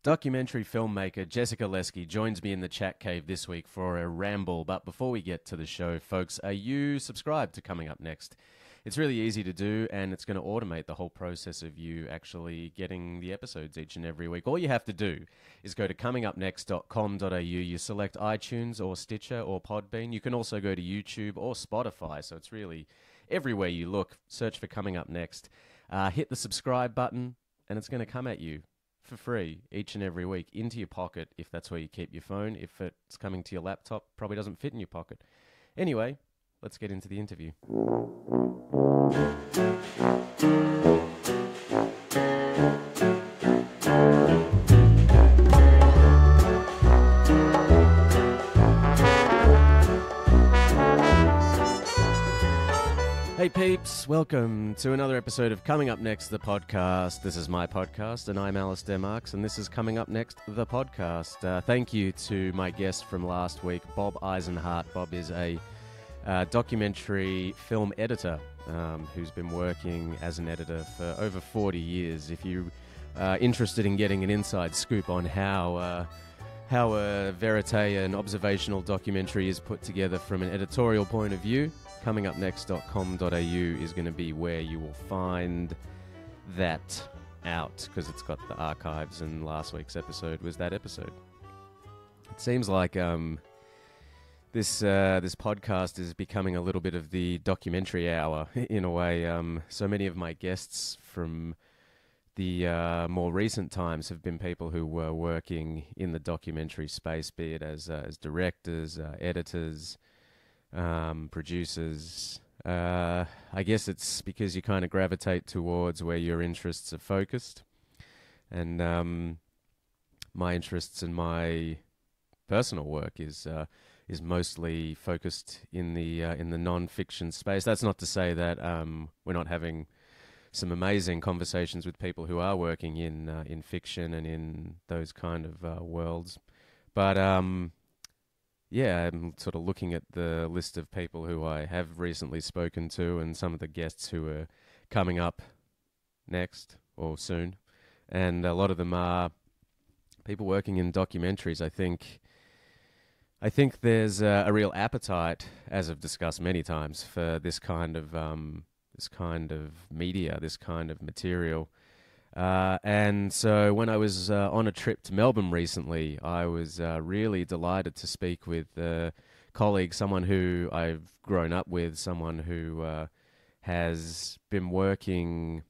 Documentary filmmaker Jessica Leski joins me in the chat cave this week for a ramble. But before we get to the show, folks, are you subscribed to Coming Up Next? It's really easy to do, and it's going to automate the whole process of you actually getting the episodes each and every week. All you have to do is go to comingupnext.com.au. You select iTunes or Stitcher or Podbean. You can also go to YouTube or Spotify, so it's really everywhere you look. Search for Coming Up Next. Hit the subscribe button, and it's going to come at you for free each and every week into your pocket if that's where you keep your phone. If it's coming to your laptop, probably doesn't fit in your pocket. Anyway, let's get into the interview. Hey peeps, welcome to another episode of Coming Up Next, the podcast. This is my podcast, and I'm Alistair Marks, and this is Coming Up Next, the podcast. Thank you to my guest from last week, Bob Eisenhart. Bob is a documentary film editor who's been working as an editor for over 40 years. If you're interested in getting an inside scoop on how a verite, an observational documentary, is put together from an editorial point of view, comingupnext.com.au is going to be where you will find that out, because it's got the archives, and last week's episode was that episode. It seems like this podcast is becoming a little bit of the documentary hour in a way. So many of my guests from the more recent times have been people who were working in the documentary space, be it as directors, editors, producers. I guess it's because you kind of gravitate towards where your interests are focused, and my interests and my personal work is mostly focused in the non-fiction space. That's not to say that we're not having some amazing conversations with people who are working in fiction and in those kind of worlds, but yeah, I'm sort of looking at the list of people who I have recently spoken to and some of the guests who are coming up next or soon. And a lot of them are people working in documentaries. I think there's a real appetite, as I've discussed many times, for this kind of media, this kind of material. And so when I was on a trip to Melbourne recently, I was really delighted to speak with a colleague, someone who I've grown up with, someone who has been working,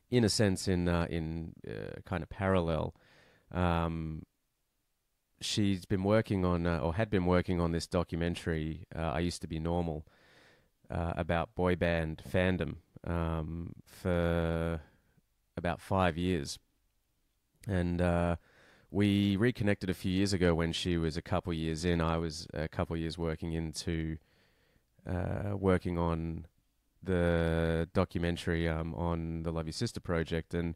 in a sense, in kind of parallel. She's been working on, or had been working on, this documentary, I Used to Be Normal, about boyband Fandom, for about 5 years, and we reconnected a few years ago when she was a couple years in. I was a couple years working on the documentary on the Love Your Sister project, and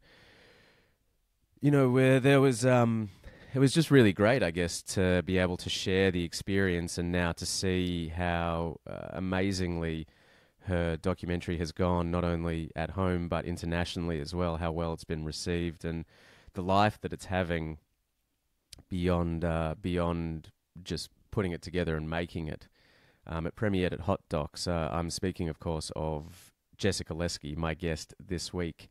where there was it was just really great, I guess, to be able to share the experience, and now to see how amazingly her documentary has gone, not only at home but internationally as well, how well it's been received, and the life that it's having beyond just putting it together and making it. It premiered at Hot Docs. I'm speaking, of course, of Jessica Leski, my guest this week.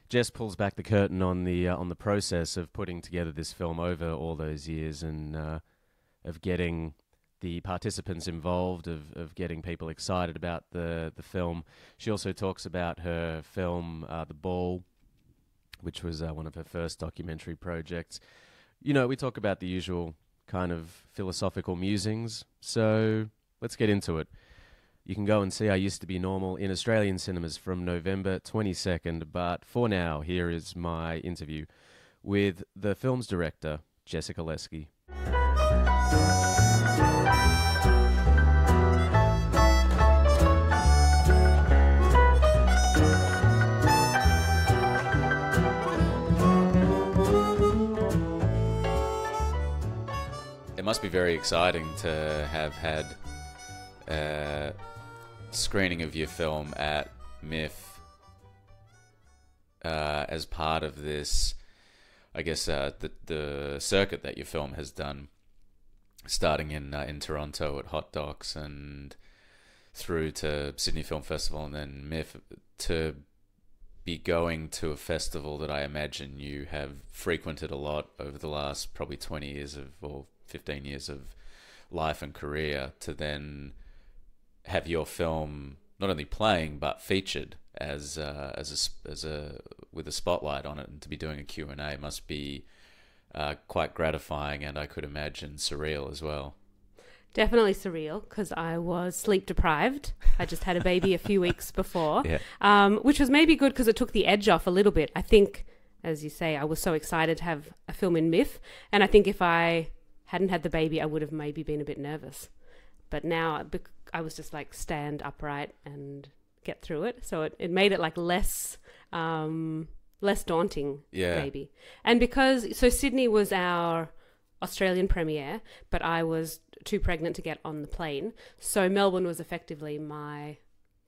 Jess pulls back the curtain on the process of putting together this film over all those years, and of getting the participants involved, of getting people excited about the film. She also talks about her film, The Ball, which was one of her first documentary projects. We talk about the usual kind of philosophical musings, so let's get into it. You can go and see I Used to Be Normal in Australian cinemas from November 22nd, but for now, here is my interview with the film's director, Jessica Leski. It must be very exciting to have had a screening of your film at MIFF as part of this, I guess the circuit that your film has done, starting in Toronto at Hot Docs and through to Sydney Film Festival and then MIF, to be going to a festival that I imagine you have frequented a lot over the last probably 20 years or 15 years of life and career, to then have your film not only playing but featured as a with a spotlight on it, and to be doing a Q&A must be quite gratifying, and I could imagine surreal as well. Definitely surreal, because I was sleep deprived. I just had a baby a few weeks before, which was maybe good because it took the edge off a little bit. I think, as you say, I was so excited to have a film in MIF, and I think if I hadn't had the baby, I would have maybe been a bit nervous. But now I was just like stand upright and get through it. So it made it like less daunting, maybe. And so Sydney was our Australian premiere, but I was too pregnant to get on the plane. So Melbourne was effectively my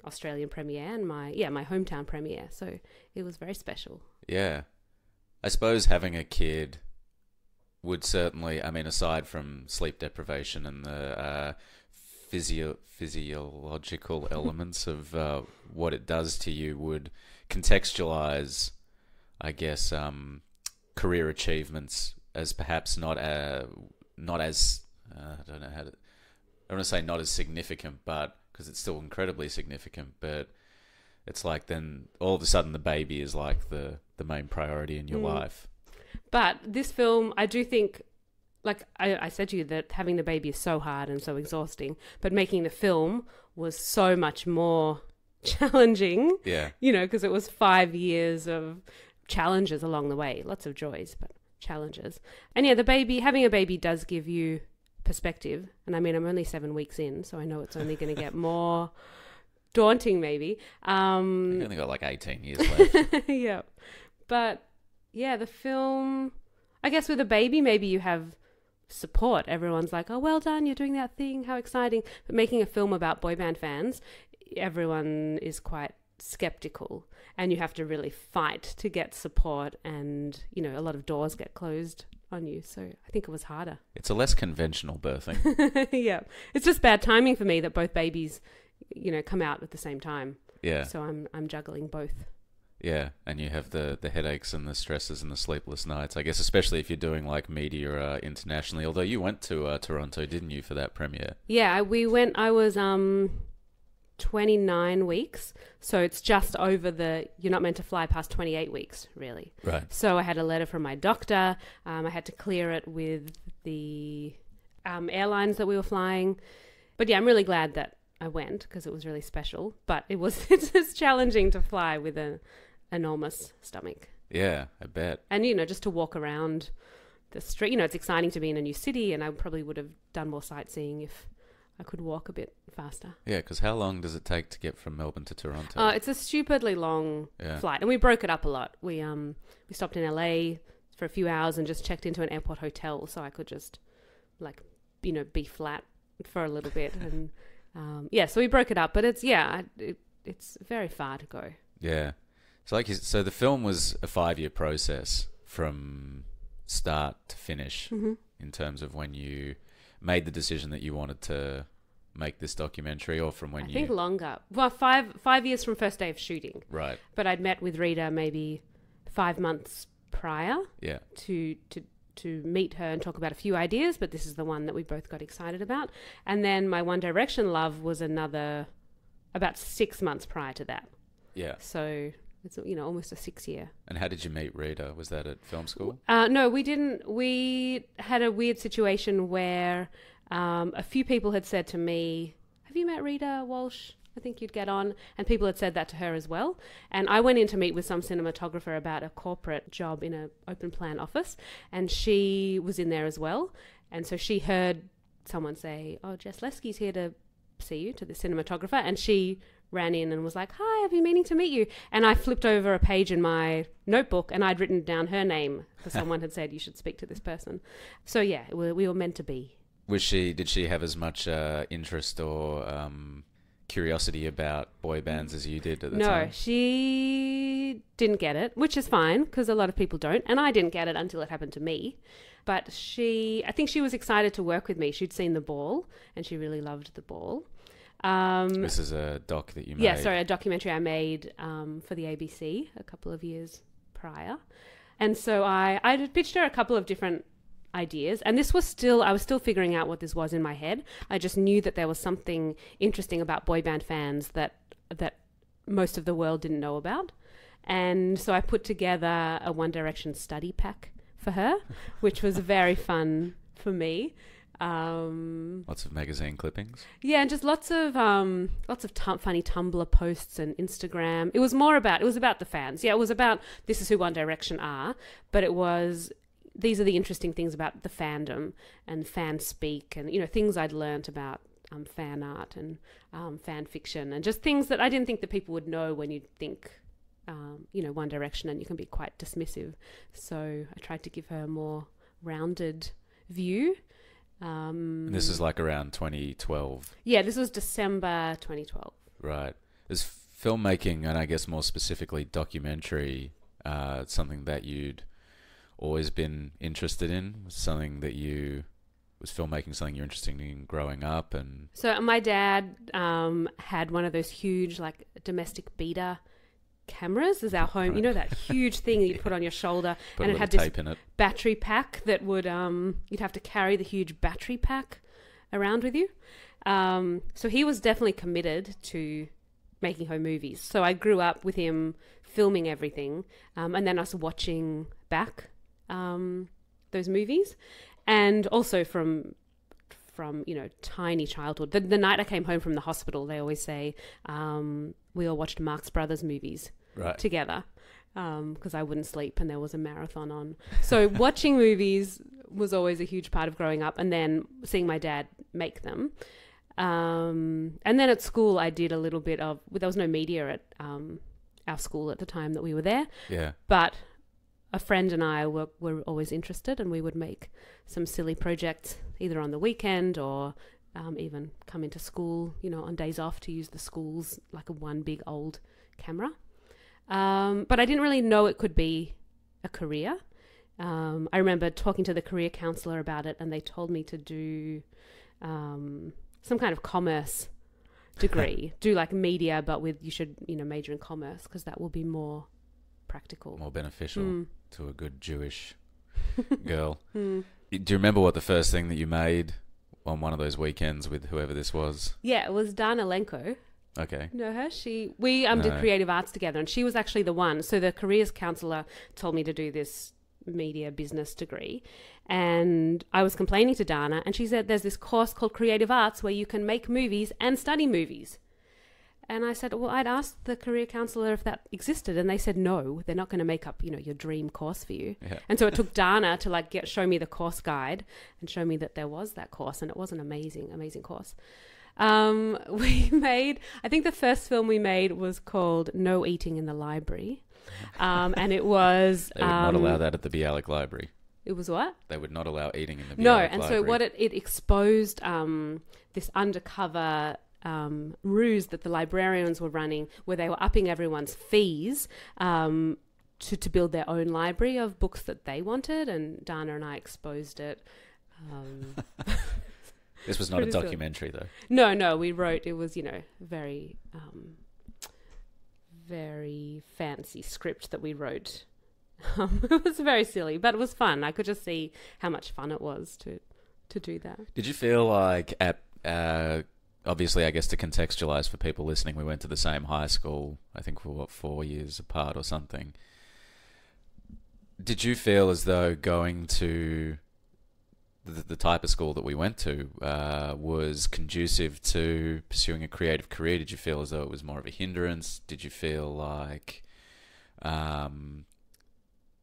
Australian premiere and my hometown premiere. So it was very special. Yeah. I suppose having a kid would certainly, I mean, aside from sleep deprivation and the physiological elements of what it does to you, would contextualize, I guess, career achievements as perhaps not as I don't know how to, I don't want to say not as significant, but because it's still incredibly significant, but it's like then all of a sudden the baby is like the main priority in your life. But this film, I do think, like I said to you, that having the baby is so hard and so exhausting, but making the film was so much more challenging. Yeah. You know, because it was 5 years of challenges along the way, lots of joys, but challenges. And yeah, having a baby does give you perspective. And I mean, I'm only 7 weeks in, so I know it's only going to get more daunting maybe. You've only got like 18 years left. Yeah. But yeah, the film, I guess with a baby, maybe you have support. Everyone's like, oh, well done, you're doing that thing, how exciting. But making a film about boy band fans, everyone is quite skeptical, and you have to really fight to get support, and you know, a lot of doors get closed on you, so I think it was harder. It's a less conventional birthing. Yeah, it's just bad timing for me that both babies, you know, come out at the same time. Yeah, so I'm juggling both. Yeah, and you have the headaches and the stresses and the sleepless nights, I guess, especially if you're doing like media internationally, although you went to Toronto, didn't you, for that premiere? Yeah, we went. I was 29 weeks, so it's just over you're not meant to fly past 28 weeks, really. Right. So I had a letter from my doctor. I had to clear it with the airlines that we were flying. But yeah, I'm really glad that I went, because it was really special. But it's just challenging to fly with an enormous stomach. Yeah, I bet. And, you know, just to walk around the street, you know, it's exciting to be in a new city, and I probably would have done more sightseeing if I could walk a bit faster. Yeah, because how long does it take to get from Melbourne to Toronto? It's a stupidly long flight, and we broke it up a lot. We stopped in LA for a few hours and just checked into an airport hotel, so I could just, like, you know, be flat for a little bit. And so we broke it up, but it's very far to go. Yeah. So the film was a 5-year process from start to finish, in terms of when you made the decision that you wanted to make this documentary, or from when I think longer. Well, 5 years from first day of shooting. Right. But I'd met with Rita maybe 5 months prior. Yeah. To meet her and talk about a few ideas, but this is the one that we both got excited about. And then my One Direction love was another about 6 months prior to that. Yeah. So it's, you know, almost a 6-year. And how did you meet Rita? Was that at film school? No, we didn't. We had a weird situation where a few people had said to me, have you met Rita Walsh? I think you'd get on. And people had said that to her as well. And I went in to meet with some cinematographer about a corporate job in an open plan office. And she was in there as well. And so she heard someone say, oh, Jess Leski's here to see you, to the cinematographer. And she ran in and was like, hi, I've been meaning to meet you. And I flipped over a page in my notebook and I'd written down her name because someone had said you should speak to this person. So yeah, we were meant to be. Did she have as much interest or curiosity about boy bands as you did at the No, time? she didn't get it, which is fine because a lot of people don't. And I didn't get it until it happened to me. But I think she was excited to work with me. She'd seen The Ball and she really loved The Ball. This is a doc that you made. Yeah, sorry, a documentary I made for the ABC a couple of years prior. And so I pitched her a couple of different ideas, and I was still figuring out what this was in my head. I just knew that there was something interesting about boy band fans that most of the world didn't know about. And so I put together a One Direction study pack for her, which was very fun for me. Lots of magazine clippings. Yeah, and just lots of funny Tumblr posts and Instagram. It was about the fans. Yeah, it was about this is who One Direction are, but these are the interesting things about the fandom and fan speak and, things I'd learnt about fan art and fan fiction and just things that I didn't think that people would know when you think, One Direction, and you can be quite dismissive. So I tried to give her a more rounded view. And this is like around 2012. Yeah, this was December 2012. Right. Is filmmaking, and I guess more specifically documentary, something that you'd always been interested in? Was filmmaking something you're interested in growing up? And so my dad had one of those huge like domestic beta cameras as our home. You know that huge thing that you'd put on your shoulder, put and a it had little this tape in it. battery pack that would you'd have to carry the huge battery pack around with you. So he was definitely committed to making home movies. So I grew up with him filming everything, and then us watching back those movies, and also from tiny childhood. The night I came home from the hospital, they always say we all watched Marx Brothers movies together because I wouldn't sleep and there was a marathon on. So watching movies was always a huge part of growing up, and then seeing my dad make them. And then at school, I did a little bit of. There was no media at our school at the time that we were there. Yeah, but a friend and I were always interested, and we would make some silly projects either on the weekend or even come into school, on days off to use the school's like one big old camera. But I didn't really know it could be a career. I remember talking to the career counselor about it, and they told me to do some kind of commerce degree, do like media, but you should major in commerce because that will be more practical, more beneficial to a good Jewish girl. Do you remember what the first thing that you made on one of those weekends with whoever this was? Yeah, it was Dana Lenko. Okay. Know her? We did creative arts together, and she was actually the one. So the careers counsellor told me to do this media business degree, and I was complaining to Dana, and she said there's this course called creative arts where you can make movies and study movies. And I said, well, I'd asked the career counsellor if that existed, and they said no, they're not going to make up your dream course for you. Yeah. And so it took Dana to show me the course guide and show me that there was that course, and it was an amazing course. I think the first film we made was called No Eating in the Library. And it was... They would not allow that at the Bialik Library. It was what? They would not allow eating in the Bialik Library. No, and so what it exposed this undercover ruse that the librarians were running, where they were upping everyone's fees to build their own library of books that they wanted, and Dana and I exposed it. This was not a documentary, though. No, we wrote. It was, very, very fancy script that we wrote. It was very silly, but it was fun. I could just see how much fun it was to do that. Did you feel like obviously, I guess to contextualize for people listening, we went to the same high school, I think for 4 years apart or something. Did you feel as though going to the type of school that we went to was conducive to pursuing a creative career? Did you feel as though it was more of a hindrance? Did you feel like, how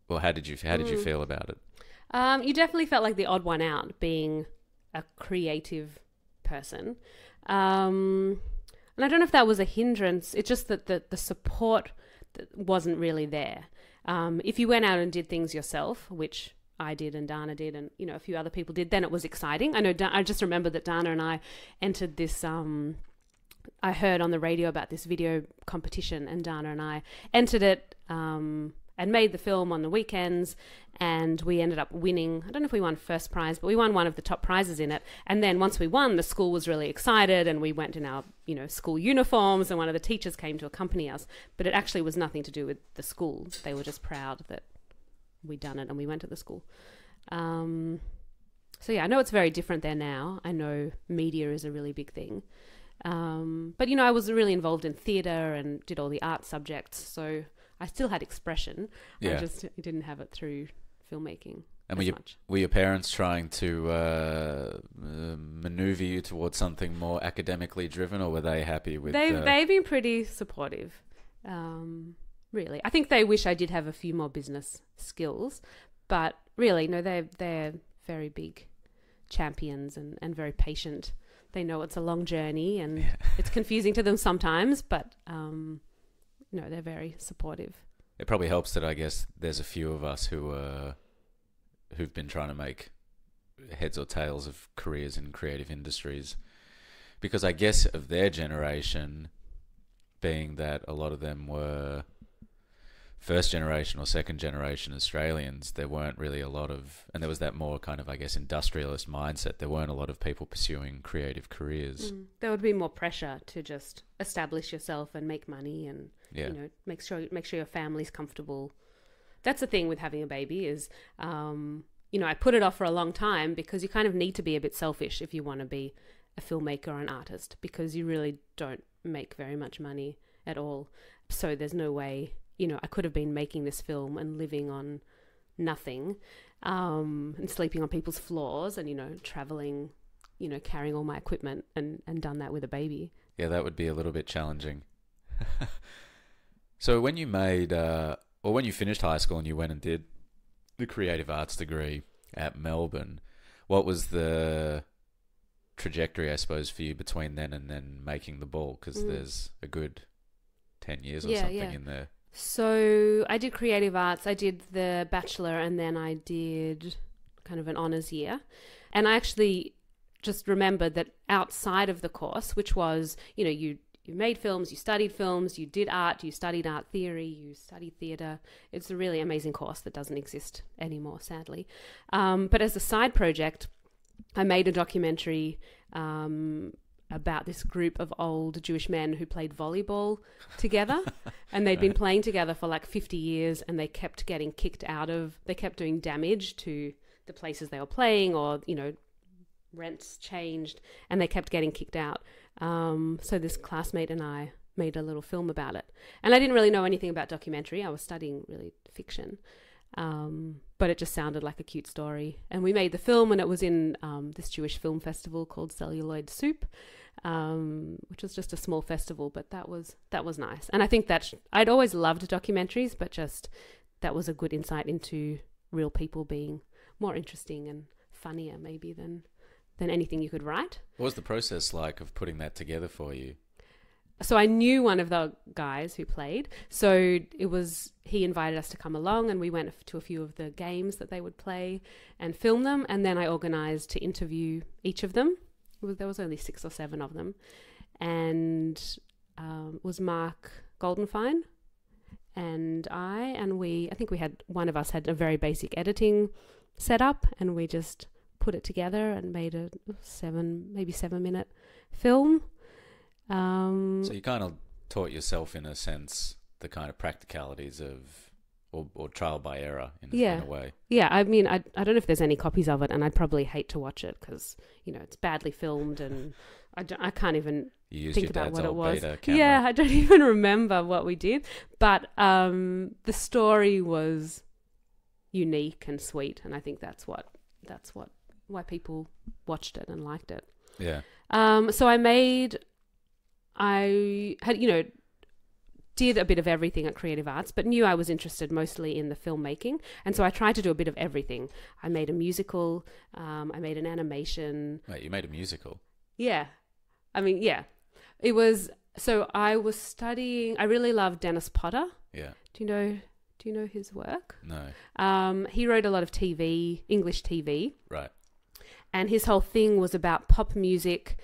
did you feel about it? You definitely felt like the odd one out, being a creative person. And I don't know if that was a hindrance. It's just that the support wasn't really there. If you went out and did things yourself, which I did and Dana did and, a few other people did, then it was exciting. I just remember that Dana and I entered this I heard on the radio about this video competition, and Dana and I entered it and made the film on the weekends, and we ended up winning. I don't know if we won first prize, but we won one of the top prizes in it. And then once we won, the school was really excited, and we went in our, school uniforms, and one of the teachers came to accompany us. But it actually was nothing to do with the school. They were just proud that we'd done it and we went to the school. So yeah, I know it's very different there now. I know media is a really big thing. But I was really involved in theatre and did all the art subjects, so I still had expression. Yeah. I just didn't have it through filmmaking. And much. were your parents trying to maneuver you towards something more academically driven, or were they happy with? They've been pretty supportive, really. I think they wish I did have a few more business skills, but really, no, they're very big champions and very patient. They know it's a long journey and it's confusing to them sometimes, but they're very supportive. It probably helps that I guess there's a few of us who've been trying to make heads or tails of careers in creative industries, because I guess of their generation, being that a lot of them were first generation or second generation Australians, there weren't really a lot of, and there was that more kind of, I guess, industrialist mindset. There weren't a lot of people pursuing creative careers. There would be more pressure to just establish yourself and make money and make sure your family's comfortable. That's the thing with having a baby is, I put it off for a long time because you kind of need to be a bit selfish if you want to be a filmmaker or an artist, because you really don't make very much money at all. So there's no way. I could have been making this film and living on nothing, and sleeping on people's floors and, traveling, carrying all my equipment and done that with a baby. Yeah, that would be a little bit challenging. So when you when you finished high school and you went and did the creative arts degree at Melbourne, what was the trajectory, I suppose, for you between then and then making the ball? Because there's a good 10 years or something in there. So I did creative arts, I did the bachelor, and then I did kind of an honours year. And I actually just remembered that outside of the course, which was, you made films, you studied films, you did art, you studied art theory, you studied theatre. It's a really amazing course that doesn't exist anymore, sadly. But as a side project, I made a documentary about this group of old Jewish men who played volleyball together, and they'd been playing together for like 50 years, and they kept getting they kept doing damage to the places they were playing, or, rents changed, and they kept getting kicked out. So this classmate and I made a little film about it. And I didn't really know anything about documentary. I was studying really fiction. But it just sounded like a cute story. And we made the film, and it was in this Jewish film festival called Celluloid Soup, which was just a small festival, but that was nice. And I think that I'd always loved documentaries, but just that was a good insight into real people being more interesting and funnier maybe than anything you could write. What was the process like of putting that together for you? So I knew one of the guys who played. So he invited us to come along, and we went to a few of the games that they would play and film them. And then I organised to interview each of them. There was only 6 or 7 of them. And it was Mark Goldenfein and I think one of us had a very basic editing setup, and we just put it together and made a 7-minute film. So you kind of taught yourself, in a sense, the kind of practicalities of, or trial by error in a way. Yeah, I mean, I don't know if there's any copies of it, and I'd probably hate to watch it because, it's badly filmed, and I can't even think about what it was. Yeah, I don't even remember what we did. But the story was unique and sweet, and I think that's why people watched it and liked it. Yeah. So I had, did a bit of everything at Creative Arts, but knew I was interested mostly in the filmmaking. And so I tried to do a bit of everything. I made a musical. I made an animation. Wait, you made a musical? Yeah. I mean, yeah. It was, so I was studying, I really love Dennis Potter. Yeah. Do you know his work? No. He wrote a lot of TV, English TV. Right. And his whole thing was about pop music,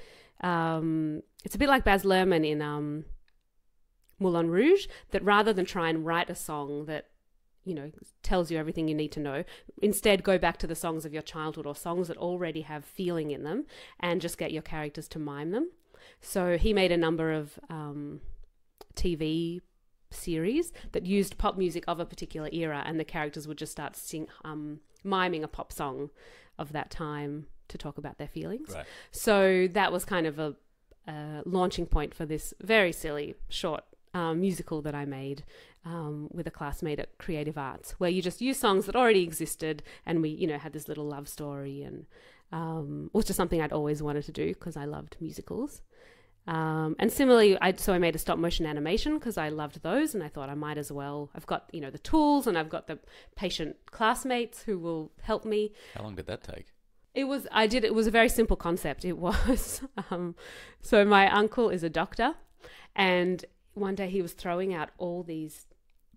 It's a bit like Baz Luhrmann in Moulin Rouge, that rather than try and write a song that, you know, tells you everything you need to know, instead go back to the songs of your childhood or songs that already have feeling in them and just get your characters to mime them. So he made a number of TV series that used pop music of a particular era, and the characters would just start miming a pop song of that time to talk about their feelings. Right. So that was kind of a launching point for this very silly short musical that I made with a classmate at Creative Arts, where you just use songs that already existed, and we, you know, had this little love story, and was just something I'd always wanted to do because I loved musicals. And similarly, I made a stop motion animation because I loved those, and I thought I might as well. I've got, you know, the tools, and I've got the patient classmates who will help me. How long did that take? It was a very simple concept. It was, so my uncle is a doctor, and one day he was throwing out all these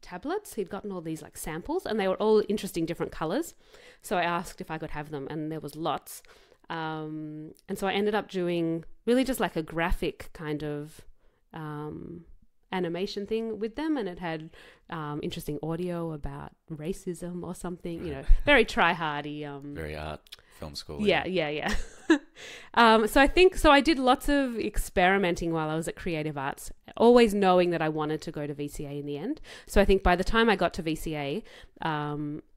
tablets. He'd gotten all these like samples, and they were all interesting different colors. So I asked if I could have them, and there was lots. And so I ended up doing really just like a graphic kind of animation thing with them, and it had interesting audio about racism or something, you know, very try-hardy. Very art film school. Yeah. So I did lots of experimenting while I was at Creative Arts, always knowing that I wanted to go to VCA in the end. So I think by the time I got to VCA,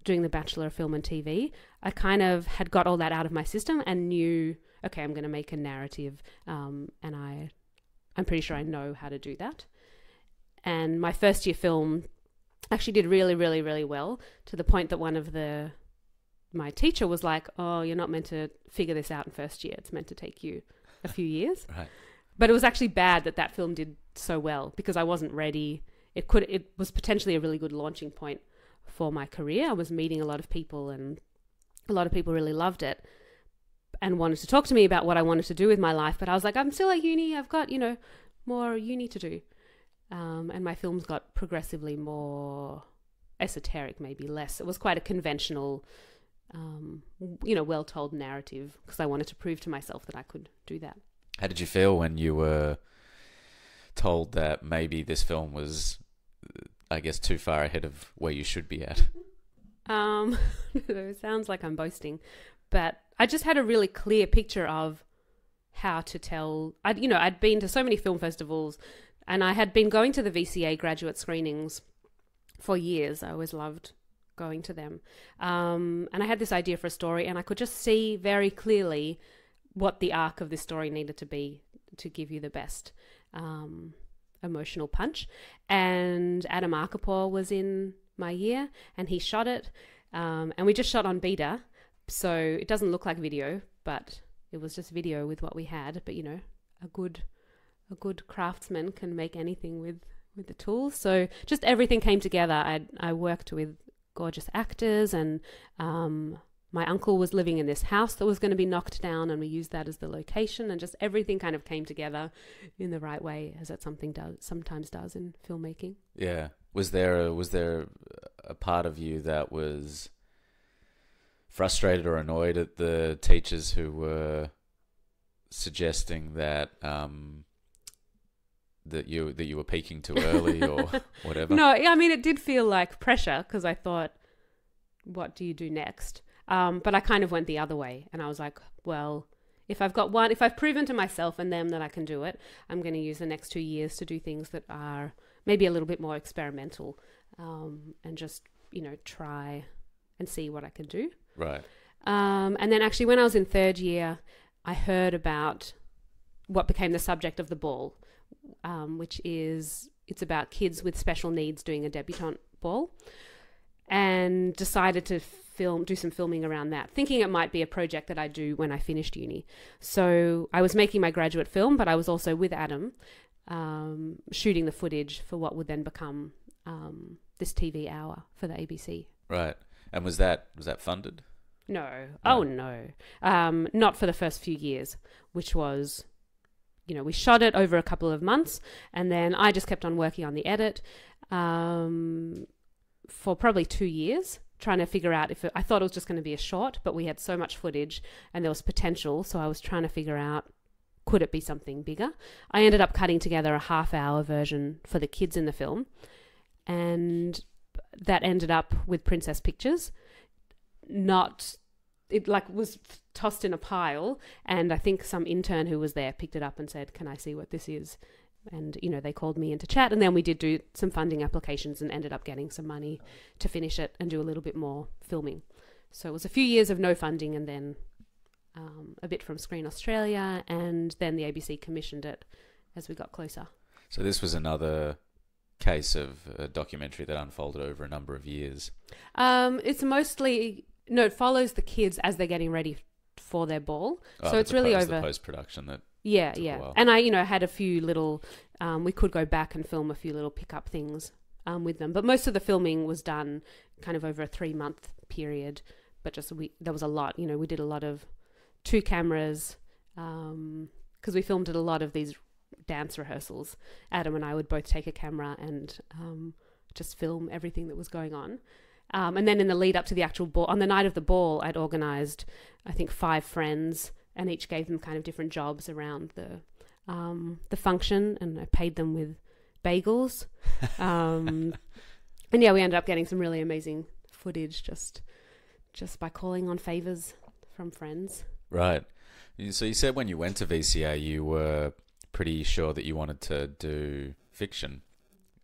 doing the Bachelor of Film and TV, I kind of had got all that out of my system and knew, okay, I'm going to make a narrative, and I'm pretty sure I know how to do that. And my first year film actually did really, really, really well, to the point that my teacher was like, oh, you're not meant to figure this out in first year. It's meant to take you a few years. Right. But it was actually bad that film did so well because I wasn't ready. It was potentially a really good launching point for my career. I was meeting a lot of people, and a lot of people really loved it and wanted to talk to me about what I wanted to do with my life. But I was like, I'm still at uni. I've got, you know, more uni to do. And my films got progressively more esoteric, maybe less. It was quite a conventional, you know, well-told narrative because I wanted to prove to myself that I could do that. How did you feel when you were told that maybe this film was, I guess, too far ahead of where you should be at? It sounds like I'm boasting, but I just had a really clear picture of how to tell. I'd been to so many film festivals, and I had been going to the VCA graduate screenings for years. I always loved going to them. And I had this idea for a story, and I could just see very clearly what the arc of this story needed to be to give you the best emotional punch. And Adam Arkapaw was in my year, and he shot it. And we just shot on Beta, so it doesn't look like video, but it was just video with what we had. But, you know, a good craftsman can make anything with the tools. So just everything came together. I worked with gorgeous actors, and my uncle was living in this house that was going to be knocked down, and we used that as the location, and just everything kind of came together in the right way, as it sometimes does in filmmaking. Yeah. Was there a part of you that was frustrated or annoyed at the teachers who were suggesting that that you were peaking too early or whatever? No, I mean, it did feel like pressure because I thought, what do you do next? But I kind of went the other way, and I was like, well, if I've proven to myself and them that I can do it, I'm going to use the next 2 years to do things that are maybe a little bit more experimental, and just, you know, try and see what I can do. Right. And then actually when I was in third year, I heard about what became the subject of the ball, which is, it's about kids with special needs doing a debutante ball, and decided to do some filming around that, thinking it might be a project that I'd do when I finished uni. So I was making my graduate film, but I was also with Adam, shooting the footage for what would then become this TV hour for the ABC. Right. And was that funded? No. Oh, no. Not for the first few years, which was, you know, we shot it over a couple of months, and then I just kept on working on the edit for probably 2 years, trying to figure out I thought it was just going to be a short, but we had so much footage and there was potential. So I was trying to figure out could it be something bigger? I ended up cutting together a half-hour version for the kids in the film, and that ended up with Princess Pictures. It was tossed in a pile, and I think some intern who was there picked it up and said, "Can I see what this is?" And, they called me in to chat, and then we did do some funding applications and ended up getting some money to finish it and do a little bit more filming. So it was a few years of no funding, and then a bit from Screen Australia, and then the ABC commissioned it as we got closer. So this was another case of a documentary that unfolded over a number of years. It's mostly... No, it follows the kids as they're getting ready for their ball. So it's really over... the post-production that... Yeah. And I, had a few little... we could go back and film a few little pick-up things with them. But most of the filming was done kind of over a 3-month period. But there was a lot. We did a lot of 2 cameras because we filmed at a lot of these dance rehearsals. Adam and I would both take a camera and just film everything that was going on. And then in the lead up to the actual ball, on the night of the ball, I'd organised, I think, 5 friends, and each gave them kind of different jobs around the function, and I paid them with bagels. And yeah, we ended up getting some really amazing footage just by calling on favours from friends. Right. So you said when you went to VCA, you were pretty sure that you wanted to do fiction,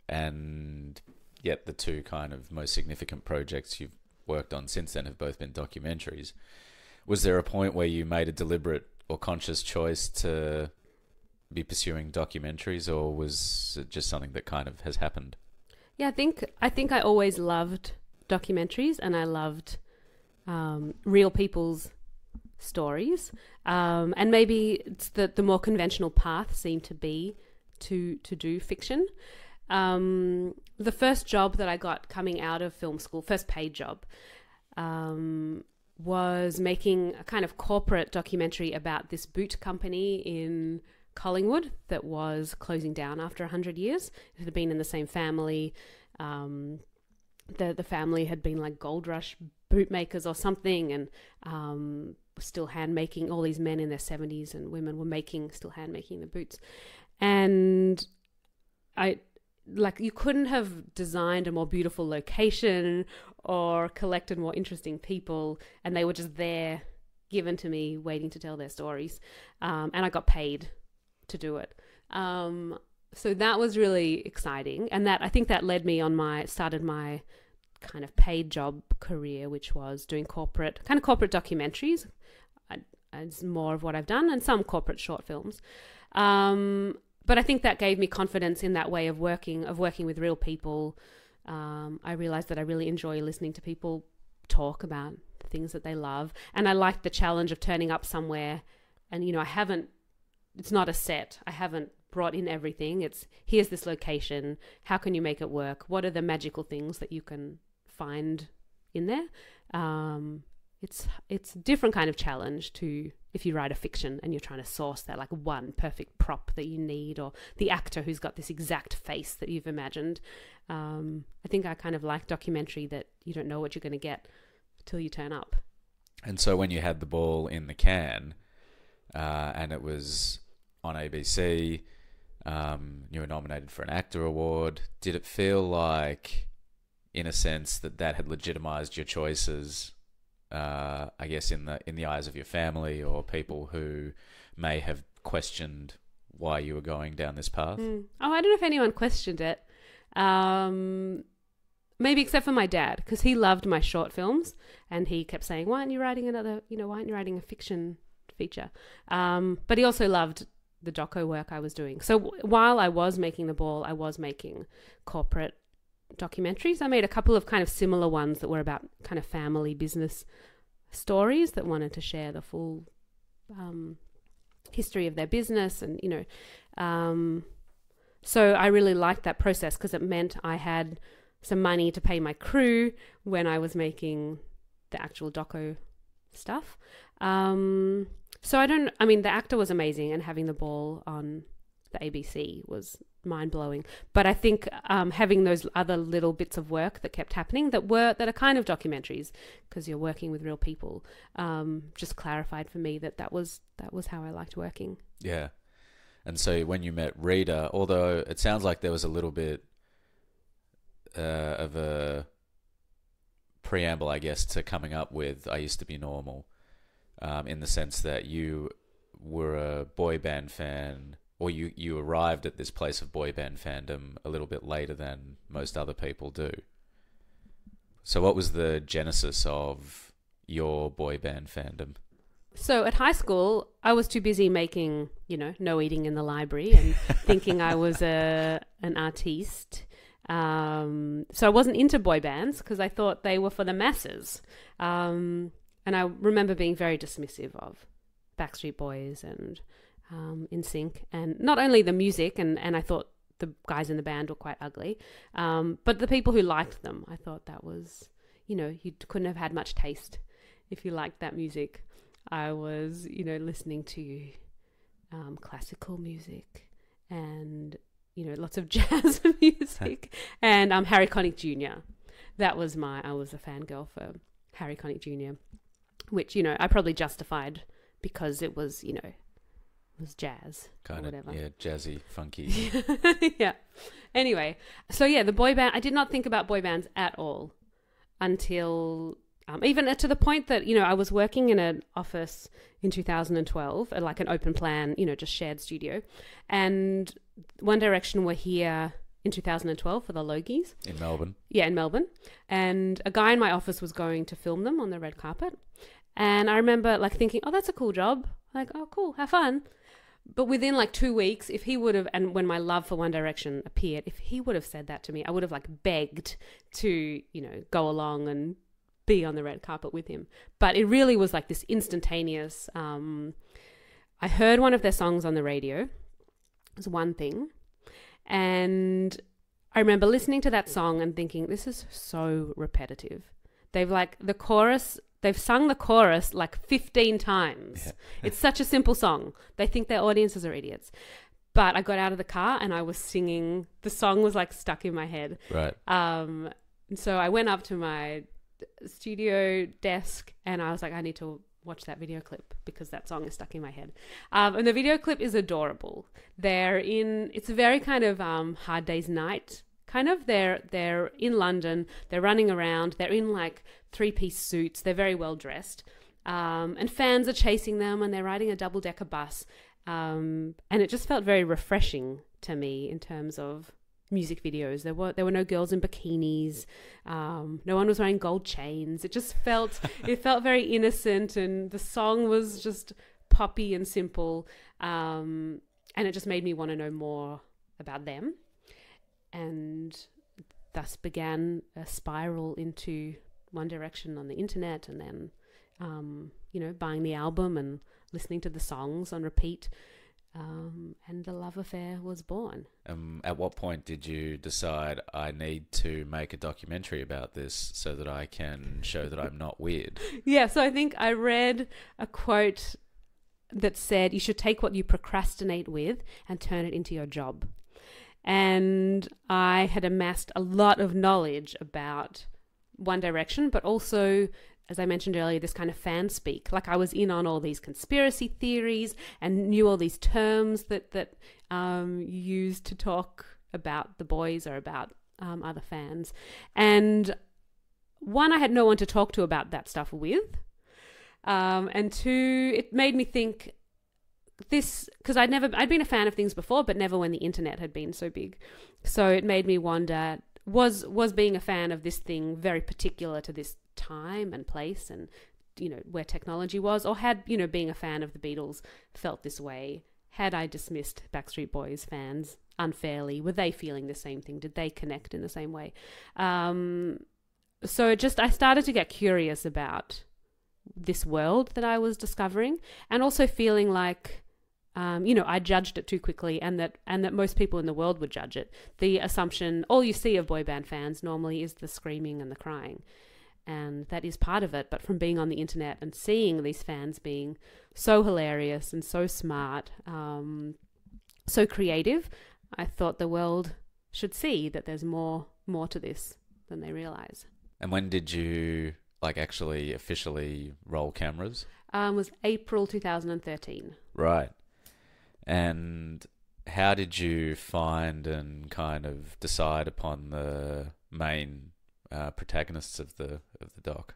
and yet the 2 kind of most significant projects you've worked on since then have both been documentaries. Was there a point where you made a deliberate or conscious choice to be pursuing documentaries, or was it just something that kind of has happened? Yeah, I think I always loved documentaries, and I loved real people's stories. And maybe it's the more conventional path seemed to be to do fiction. The first job that I got coming out of film school, first paid job, was making a kind of corporate documentary about this boot company in Collingwood that was closing down after 100 years. It had been in the same family. The family had been like gold rush boot makers or something, and still hand making. All these men in their 70s and women were still hand making the boots. And you couldn't have designed a more beautiful location or collected more interesting people, and they were just there, given to me, waiting to tell their stories. And I got paid to do it. So that was really exciting, and I think that led me started my kind of paid job career, which was doing corporate documentaries. It's more of what I've done, and some corporate short films. But I think that gave me confidence in that way of working with real people. I realized that I really enjoy listening to people talk about the things that they love. And I liked the challenge of turning up somewhere and, it's not a set. I haven't brought in everything. It's, here's this location. How can you make it work? What are the magical things that you can find in there? It's a different kind of challenge to if you write a fiction and you're trying to source that like one perfect prop that you need, or the actor who's got this exact face that you've imagined. I think I kind of like documentary that you don't know what you're going to get till you turn up. And so when you had the ball in the can, and it was on ABC, you were nominated for an actor award, did it feel like, in a sense, that had legitimized your choices, I guess, in the eyes of your family or people who may have questioned why you were going down this path? Oh, I don't know if anyone questioned it. Maybe except for my dad, because he loved my short films, and he kept saying, "Why aren't you writing why aren't you writing a fiction feature?" But he also loved the doco work I was doing. So while I was making the ball, I was making corporate documentaries. I made a couple of kind of similar ones that were about kind of family business stories that wanted to share the full history of their business, and so I really liked that process because it meant I had some money to pay my crew when I was making the actual doco stuff. So the actor was amazing, and having the ball on the ABC was mind-blowing. But I think having those other little bits of work that kept happening that are kind of documentaries, because you're working with real people, just clarified for me that was how I liked working. Yeah. And so when you met Rita, although it sounds like there was a little bit of a preamble, I guess, to coming up with I Used to Be Normal, in the sense that you were a boy band fan, or you arrived at this place of boy band fandom a little bit later than most other people do. So what was the genesis of your boy band fandom? So at high school, I was too busy making, No Eating in the Library and thinking I was an artiste. So I wasn't into boy bands because I thought they were for the masses. And I remember being very dismissive of Backstreet Boys and NSYNC, and not only the music, and I thought the guys in the band were quite ugly, but the people who liked them, I thought that was, you couldn't have had much taste if you liked that music. I was, listening to classical music and, lots of jazz music and Harry Connick Jr. I was a fangirl for Harry Connick Jr., which, I probably justified because it was, it was jazz kind or of, whatever. yeah, jazzy, funky. Yeah. Anyway, so yeah, the boy band, I did not think about boy bands at all until... even to the point that, I was working in an office in 2012, like an open plan, just shared studio. And One Direction were here in 2012 for the Logies. In Melbourne? Yeah, in Melbourne. And a guy in my office was going to film them on the red carpet. And I remember thinking, oh, that's a cool job. Oh, cool, have fun. But within 2 weeks, if he would have, and when my love for One Direction appeared, if he would have said that to me, I would have begged to, go along and be on the red carpet with him. But it really was this instantaneous. I heard one of their songs on the radio. It was One Thing. And I remember listening to that song and thinking, this is so repetitive. They've they've sung the chorus 15 times. Yeah. It's such a simple song. They think their audiences are idiots. But I got out of the car and I was singing. The song was stuck in my head. Right. And so I went up to my studio desk and I was I need to watch that video clip because that song is stuck in my head. And the video clip is adorable. It's a very kind of Hard Day's Night kind of. They're in London, they're running around, they're in 3-piece suits, they're very well dressed, and fans are chasing them and they're riding a double-decker bus, and it just felt very refreshing to me in terms of music videos. There were no girls in bikinis. No one was wearing gold chains. It just felt very innocent, and the song was just poppy and simple. And it just made me want to know more about them, and thus began a spiral into One Direction on the internet, and then buying the album and listening to the songs on repeat. And the love affair was born. At what point did you decide I need to make a documentary about this so that I can show that I'm not weird? Yeah, so I think I read a quote that said, you should take what you procrastinate with and turn it into your job. And I had amassed a lot of knowledge about One Direction, but also, as I mentioned earlier, this kind of fan speak. I was in on all these conspiracy theories and knew all these terms that you use to talk about the boys or about other fans. And one, I had no one to talk to about that stuff with. And two, it made me think this, because I'd been a fan of things before, but never when the internet had been so big. So it made me wonder, was being a fan of this thing very particular to this time and place and where technology was, or had being a fan of the Beatles felt this way? Had I dismissed Backstreet Boys fans unfairly? Were they feeling the same thing? Did they connect in the same way? So I started to get curious about this world that I was discovering, and also feeling I judged it too quickly, and that most people in the world would judge it. The assumption, all you see of boy band fans normally is the screaming and the crying. And that is part of it. But from being on the internet and seeing these fans being so hilarious and so smart, so creative. I thought the world should see that there's more to this than they realize. And when did you actually officially roll cameras? Was April 2013. Right. And how did you find and kind of decide upon the main protagonists of the doc?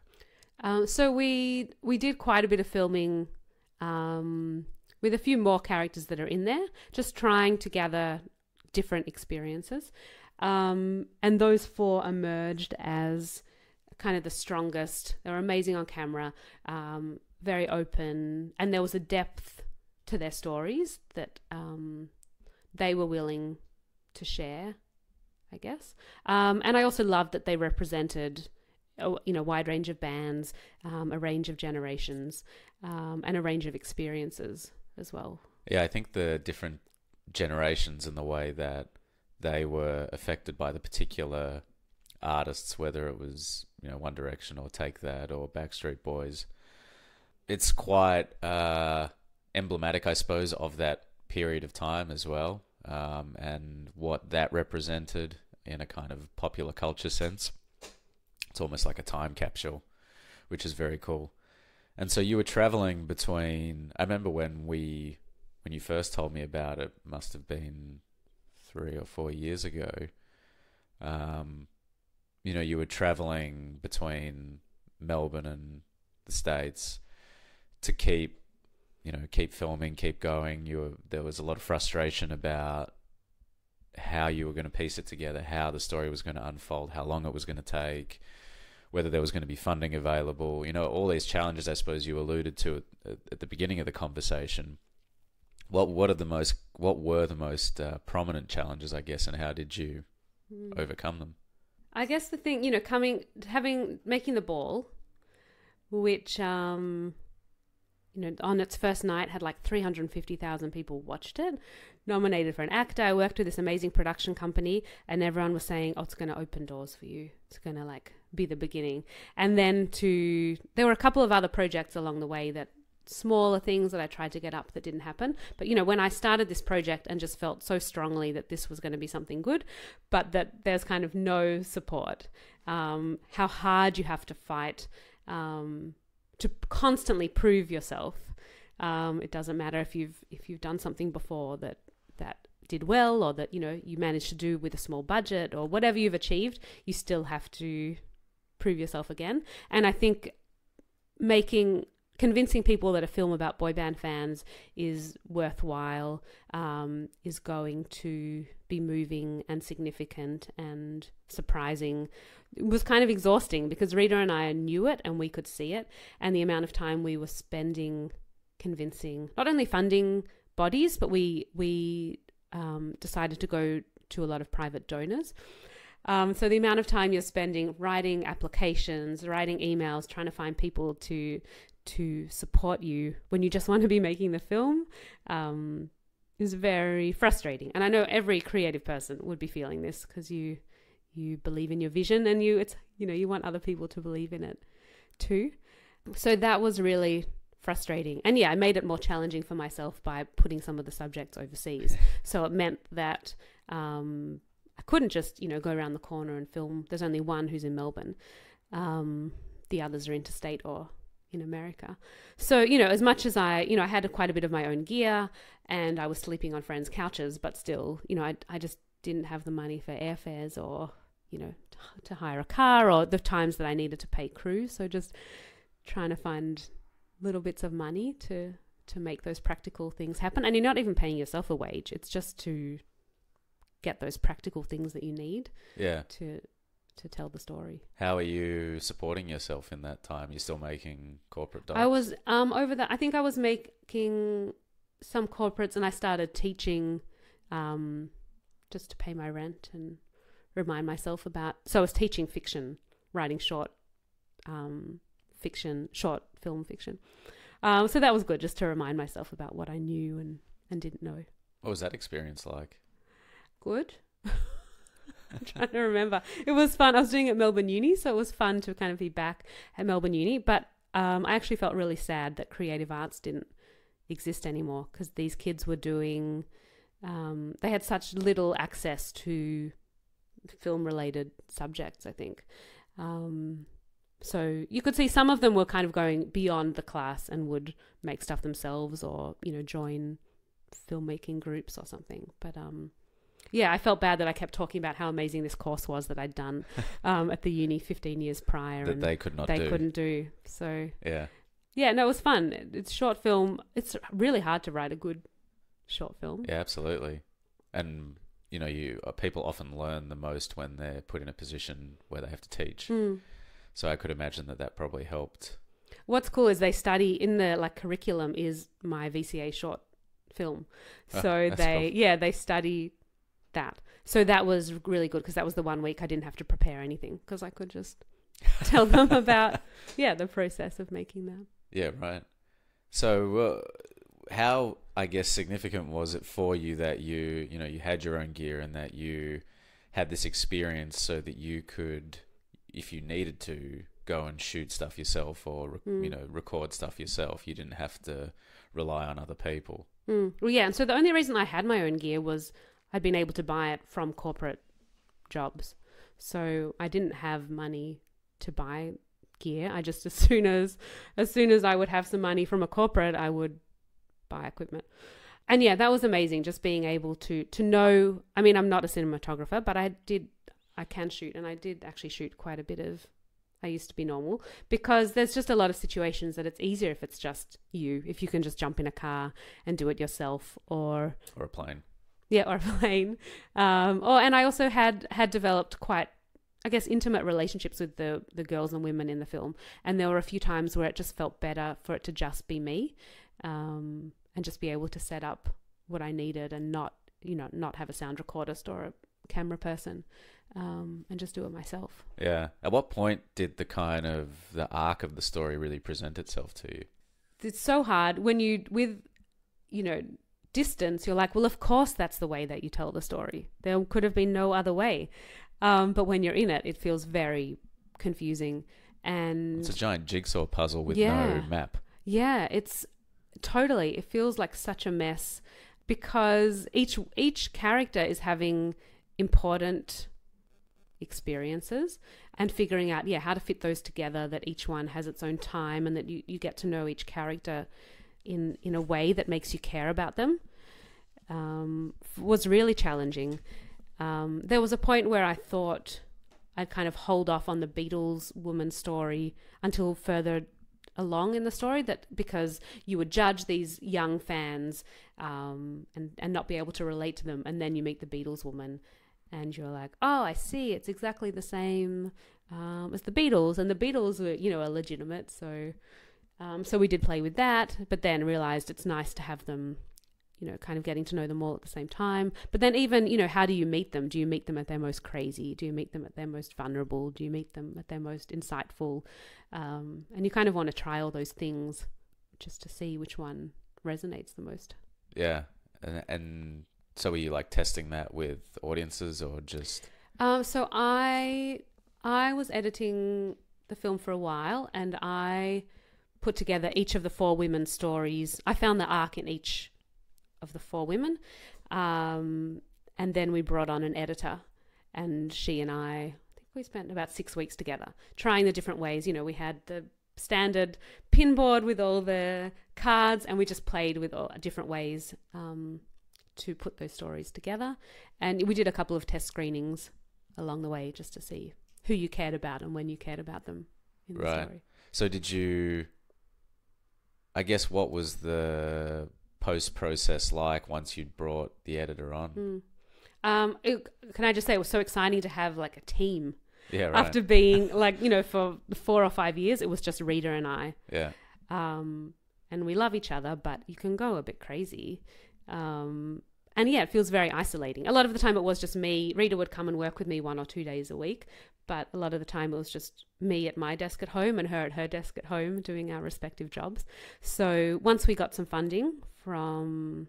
So we did quite a bit of filming with a few more characters that are in there, just trying to gather different experiences. And those 4 emerged as kind of the strongest. They were amazing on camera, very open, and there was a depth to their stories that they were willing to share, I guess. And I also loved that they represented a wide range of bands, a range of generations, and a range of experiences as well. Yeah, I think the different generations and the way that they were affected by the particular artists, whether it was One Direction or Take That or Backstreet Boys, it's quite emblematic, I suppose, of that period of time as well, and what that represented in a kind of popular culture sense. It's almost like a time capsule, which is very cool. And so you were traveling between, I remember when you first told me about it, must have been 3 or 4 years ago, you were traveling between Melbourne and the States to keep filming, keep going. There was a lot of frustration about how you were going to piece it together, how the story was going to unfold, how long it was going to take, whether there was going to be funding available, all these challenges I suppose you alluded to at the beginning of the conversation. What were the most prominent challenges, I guess, and how did you overcome them? I guess the thing, making the ball, which on its first night had 350,000 people watched it, nominated for an actor. I worked with this amazing production company, and everyone was saying, "Oh, it's going to open doors for you. It's going to be the beginning." And then there were a couple of other projects along the way, that smaller things that I tried to get up that didn't happen. But when I started this project and just felt so strongly that this was going to be something good, but that there's kind of no support, how hard you have to fight to constantly prove yourself. It doesn't matter if you've done something before that did well, or that you managed to do with a small budget, or whatever you've achieved, you still have to prove yourself again. And I think convincing people that a film about boy band fans is worthwhile, is going to be moving and significant and surprising, it was kind of exhausting, because Rita and I knew it and we could see it, and the amount of time we were spending convincing not only funding bodies, but we decided to go to a lot of private donors. So the amount of time you're spending writing applications, writing emails, trying to find people to support you when you just want to be making the film is very frustrating. And I know every creative person would be feeling this, because you believe in your vision, and you want other people to believe in it too. So that was really frustrating. And yeah, I made it more challenging for myself by putting some of the subjects overseas. So it meant that I couldn't just go around the corner and film. There's only one who's in Melbourne. The others are interstate or in America. So, as much as I had quite a bit of my own gear, and I was sleeping on friends' couches, but still, I just didn't have the money for airfares or, to hire a car, or the times that I needed to pay crew. So just trying to find little bits of money to make those practical things happen. And you're not even paying yourself a wage. It's just to get those practical things that you need to tell the story. How are you supporting yourself in that time? You're still making corporate docs? I was over that. I think I was making some corporates, and I started teaching just to pay my rent and remind myself about. So I was teaching fiction, writing short film fiction. So that was good, just to remind myself about what I knew and didn't know. What was that experience like? Good. I'm trying to remember. It was fun. I was doing it at Melbourne Uni, so it was fun to kind of be back at Melbourne Uni. But I actually felt really sad that creative arts didn't exist anymore, because these kids were doing they had such little access to film-related subjects, I think. So you could see some of them were kind of going beyond the class and would make stuff themselves or, join filmmaking groups or something. But I felt bad that I kept talking about how amazing this course was that I'd done at the uni 15 years prior. That and they could not they do. couldn't do. So, Yeah. Yeah, no, it was fun. It's short film. It's really hard to write a good short film. Yeah, absolutely. And, people often learn the most when they're put in a position where they have to teach. So I could imagine that probably helped. What's cool is they study in the curriculum is my VCA short film. So they study that. So that was really good because that was the 1 week I didn't have to prepare anything because I could just tell them about the process of making that. Yeah, right. So how, I guess, significant was it for you that you had your own gear and that you had this experience so that you could, if you needed to, go and shoot stuff yourself or record stuff yourself? You didn't have to rely on other people. Well, yeah, and so the only reason I had my own gear was I'd been able to buy it from corporate jobs. So I didn't have money to buy gear. I just as soon as I would have some money from a corporate, I would buy equipment. And yeah, that was amazing, just being able to know. I mean, I'm not a cinematographer, but I can shoot, and I did actually shoot quite a bit of I used to be normal, because there's just a lot of situations that it's easier if it's just you, if you can just jump in a car and do it yourself, or a plane. Yeah, or a plane. And I also had developed quite, I guess, intimate relationships with the girls and women in the film. And there were a few times where it just felt better for it to just be me, and just be able to set up what I needed and not have a sound recordist or a camera person, and just do it myself. Yeah. At what point did the arc of the story really present itself to you? It's so hard when distance, you're like, well, of course that's the way that you tell the story. There could have been no other way. But when you're in it, it feels very confusing. And it's a giant jigsaw puzzle with no map. Yeah, it feels like such a mess, because each character is having important experiences and figuring out how to fit those together, that each one has its own time, and that you get to know each character in a way that makes you care about them, was really challenging. There was a point where I thought I'd kind of hold off on the Beatles Woman story until further along in the story, that because you would judge these young fans and not be able to relate to them, and then you meet the Beatles Woman and you're like, oh, I see, it's exactly the same as the Beatles, and the Beatles were are legitimate, so we did play with that, but then realized it's nice to have them, kind of getting to know them all at the same time. But then even, how do you meet them? Do you meet them at their most crazy? Do you meet them at their most vulnerable? Do you meet them at their most insightful? And you kind of want to try all those things just to see which one resonates the most. Yeah. And so were you testing that with audiences or just... So I was editing the film for a while, and I put together each of the 4 women's stories. I found the arc in each of the 4 women, and then we brought on an editor, and she and I think we spent about 6 weeks together trying the different ways. We had the standard pinboard with all the cards, and we just played with all different ways to put those stories together. And we did a couple of test screenings along the way just to see who you cared about and when you cared about them in the story. So did you... I guess what was the post-process like once you'd brought the editor on? Can I just say it was so exciting to have a team. Yeah, right. After being for 4 or 5 years, it was just Rita and I. Yeah. And we love each other, but you can go a bit crazy. And yeah, it feels very isolating. A lot of the time it was just me. Rita would come and work with me 1 or 2 days a week, but a lot of the time it was just me at my desk at home and her at her desk at home doing our respective jobs. So once we got some funding from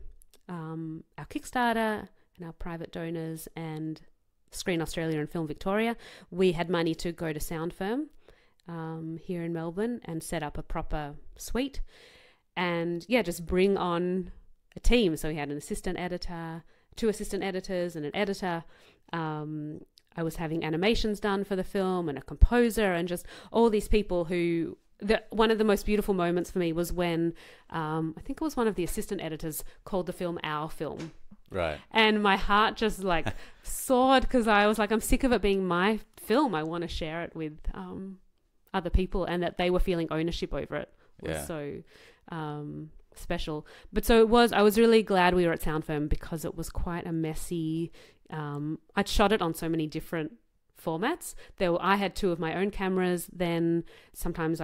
our Kickstarter and our private donors and Screen Australia and Film Victoria, we had money to go to Sound Firm here in Melbourne and set up a proper suite, and just bring on a team. So we had an assistant editor, 2 assistant editors and an editor. I was having animations done for the film and a composer and just all these people who... one of the most beautiful moments for me was when I think it was one of the assistant editors called the film Our Film. Right. And my heart just like soared because I was like, I'm sick of it being my film. I want to share it with other people, and that they were feeling ownership over it was so special. But so I was really glad we were at Sound Firm because it was quite a messy... I'd shot it on so many different formats. I had 2 of my own cameras. Then sometimes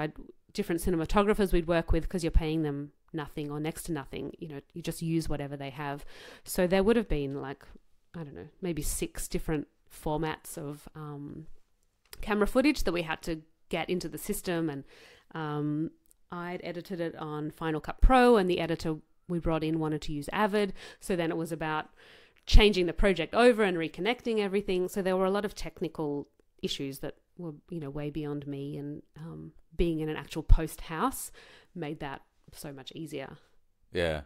different cinematographers we'd work with because you're paying them nothing or next to nothing. You know, you just use whatever they have. So there would have been like, I don't know, maybe 6 different formats of camera footage that we had to get into the system. And I'd edited it on Final Cut Pro, and the editor we brought in wanted to use Avid. So then it was about changing the project over and reconnecting everything. So there were a lot of technical issues that were, you know, way beyond me, and being in an actual post house made that so much easier. Yeah.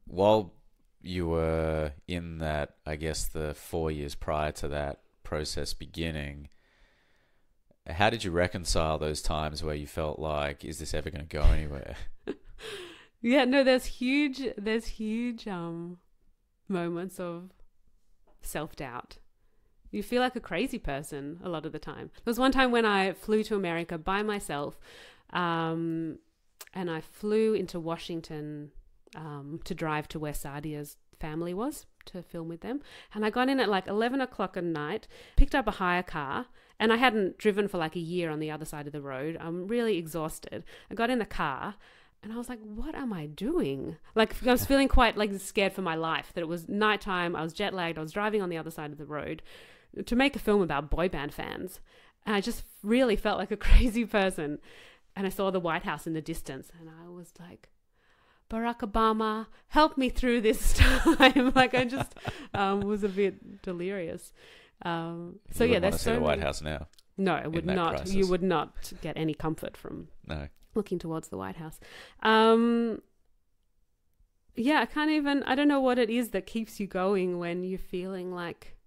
While you were in that, I guess the 4 years prior to that process beginning, how did you reconcile those times where you felt like, is this ever going to go anywhere? Yeah, no, there's huge moments of self-doubt. You feel like a crazy person a lot of the time. There was one time when I flew to America by myself, and I flew into Washington to drive to where Sadia's family was to film with them. And I got in at like 11 o'clock at night, picked up a hire car, and I hadn't driven for like a year on the other side of the road. I'm really exhausted. I got in the car, and I was like, what am I doing? Like, I was feeling quite like scared for my life, that it was nighttime. I was jet lagged. I was driving on the other side of the road to make a film about boy band fans. And I just really felt like a crazy person. And I saw the White House in the distance, and I was like, Barack Obama, help me through this time. Like, I just was a bit delirious. So you yeah, want to there's see the so White many... House now. No, it would not. Crisis. You would not get any comfort from No. looking towards the White House. Yeah, I don't know what it is that keeps you going when you're feeling like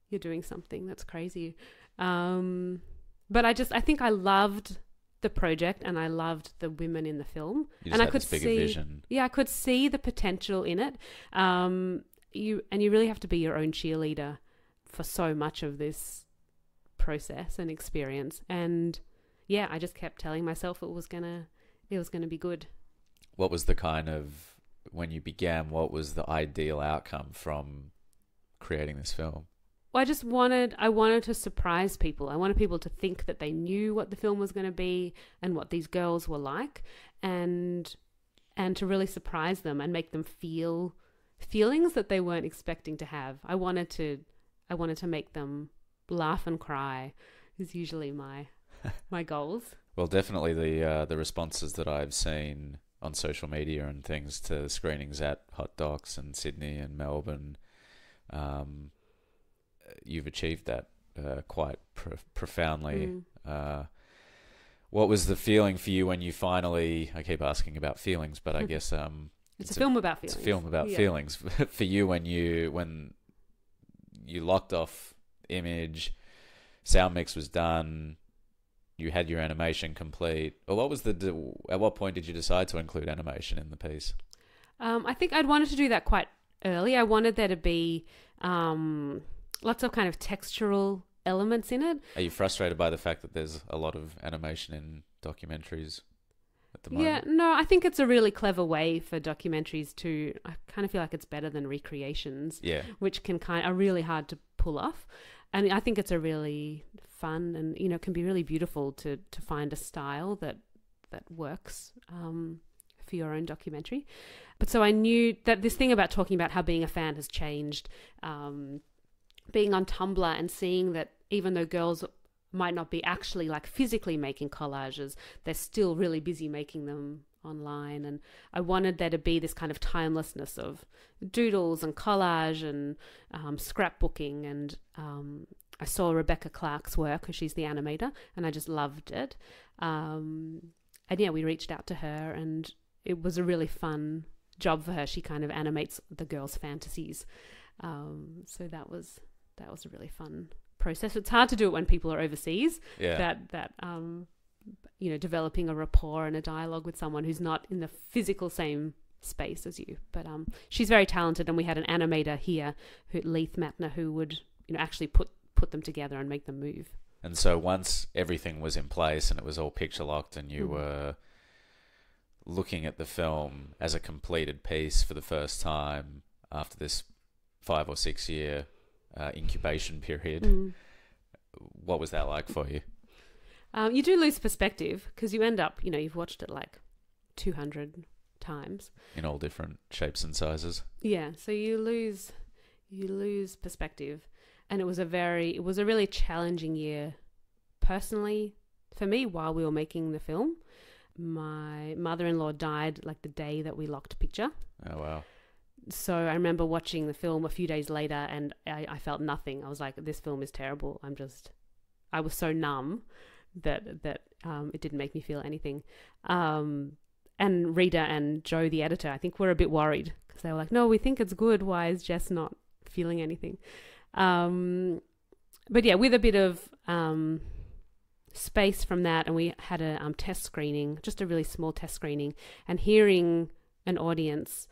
you're doing something that's crazy. But I think I loved the project, and I loved the women in the film. You just and had I could this bigger see, vision. yeah, I could see the potential in it. You really have to be your own cheerleader for so much of this process and experience. And yeah, I just kept telling myself it was gonna be good. What was the kind of, when you began, what was the ideal outcome from creating this film? Well, I wanted to surprise people. I wanted people to think that they knew what the film was going to be and what these girls were like, and to really surprise them and make them feel feelings that they weren't expecting to have. I wanted to make them laugh and cry is usually my goals. Well, definitely the responses that I've seen on social media and things to the screenings at Hot Docs and Sydney and Melbourne, you've achieved that quite profoundly. What was the feeling for you when you finally... I keep asking about feelings, but I guess it's a film about feelings. It's a film about feelings. For you, when you locked off image, sound mix was done, you had your animation complete. Or what was at what point did you decide to include animation in the piece? I think I'd wanted to do that quite early. I wanted there to be lots of kind of textural elements in it. Are you frustrated by the fact that there's a lot of animation in documentaries at the moment? Yeah, no, I think it's a really clever way for documentaries to... I kind of feel like it's better than recreations, which are really hard to pull off. And I think it's a really fun and, you know, can be really beautiful to find a style that works for your own documentary. But so I knew that this thing about talking about how being a fan has changed, being on Tumblr and seeing that even though girls might not be actually like physically making collages, they're still really busy making them online. And I wanted there to be this kind of timelessness of doodles and collage and scrapbooking. And I saw Rebecca Clark's work, because she's the animator, and I just loved it. And yeah, we reached out to her, and it was a really fun job for her. She kind of animates the girls' fantasies. So that was a really fun process. It's hard to do it when people are overseas. Yeah. That developing a rapport and a dialogue with someone who's not in the physical same space as you. But she's very talented, and we had an animator here, Leith Matner, who would actually put them together and make them move. And so once everything was in place and it was all picture locked and you were looking at the film as a completed piece for the first time after this 5 or 6 year incubation period, what was that like for you? You do lose perspective because you end up, you've watched it like 200 times. In all different shapes and sizes. Yeah, so you lose perspective. And it was a really challenging year personally for me while we were making the film. My mother-in-law died like the day that we locked picture. Oh, wow. So I remember watching the film a few days later, and I felt nothing. I was like, this film is terrible. I was so numb that it didn't make me feel anything. And Rita and Joe, the editor, I think were a bit worried because they were like, no, we think it's good. Why is Jess not feeling anything? But yeah, with a bit of space from that, and we had a test screening, just a really small test screening, and hearing an audience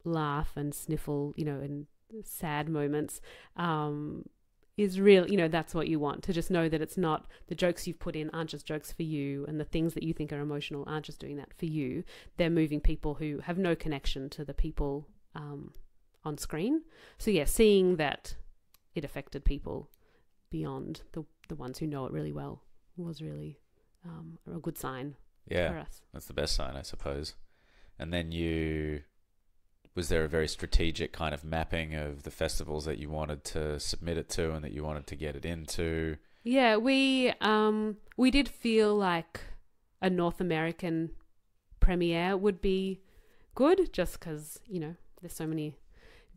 laugh and sniffle, in sad moments, is real. That's what you want, to just know that it's not, the jokes you've put in aren't just jokes for you, and the things that you think are emotional aren't just doing that for you. They're moving people who have no connection to the people on screen. So yeah, seeing that it affected people beyond the ones who know it really well was really a good sign for us. That's the best sign, I suppose. And then was there a very strategic kind of mapping of the festivals that you wanted to submit it to and that you wanted to get it into? Yeah, we did feel like a North American premiere would be good, just because there's so many